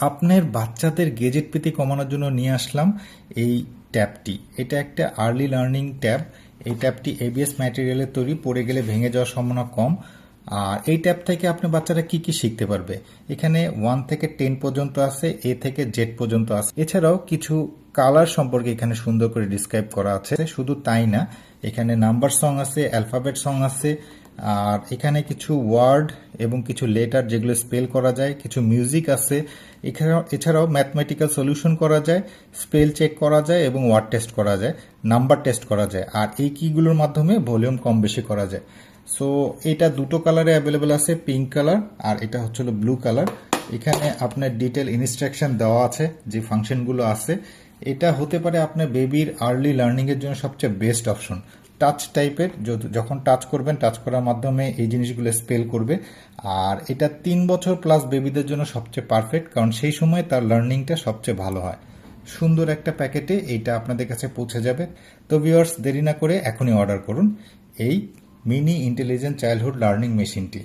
আপনার বাচ্চাদের গেজেট পেতে কমানোর জন্য নিয়ে আসলাম এই ট্যাবটি। এটা একটা আর্লি লার্নিং ট্যাব। এই ট্যাবটি এবিএস ম্যাটেরিয়ালের তৈরি, পড়ে গেলে ভেঙে যাওয়ার সম্ভাবনা কম। আর এই ট্যাব থেকে আপনার বাচ্চারা কি কি শিখতে পারবে, এখানে 1 থেকে 10 পর্যন্ত আছে, এ থেকে জেড পর্যন্ত আছে। এছাড়াও কিছু কালার সম্পর্কে এখানে সুন্দর করে ডিসক্রাইব করা আছে। শুধু তাই না, এখানে নাম্বার সং আছে, অ্যালফাবেট সং আছে, আর এখানে কিছু ওয়ার্ড এবং কিছু লেটার যেগুলো স্পেল করা যায়, কিছু মিউজিক আছে। এছাড়াও ম্যাথমেটিক্যাল সলিউশন করা যায়, স্পেল চেক করা যায় এবং ওয়ার্ড টেস্ট করা যায়, নাম্বার টেস্ট করা যায়। আর এই কিগুলোর মাধ্যমে ভলিউম কম বেশি করা যায়। সো এটা দুটো কালারে অ্যাভেলেবেল আছে, পিঙ্ক কালার আর এটা হচ্ছে ব্লু কালার। এখানে আপনার ডিটেল ইনস্ট্রাকশন দেওয়া আছে, যে ফাংশনগুলো আছে। এটা হতে পারে আপনার বেবির আর্লি লার্নিং এর জন্য সবচেয়ে বেস্ট অপশন। টাচ টাইপের, যখন টাচ করবেন, টাচ করার মাধ্যমে এই জিনিসগুলো স্পেল করবে। আর এটা 3 বছর প্লাস বেবিদের জন্য সবচেয়ে পারফেক্ট, কারণ সেই সময় তার লার্নিংটা সবচেয়ে ভালো হয়। সুন্দর একটা প্যাকেটে এইটা আপনাদের কাছে পৌঁছে যাবে। তো ভিউয়ার্স, দেরি না করে এখনই অর্ডার করুন এই মিনি ইন্টেলিজেন্ট চাইল্ডহুড লার্নিং মেশিনটি।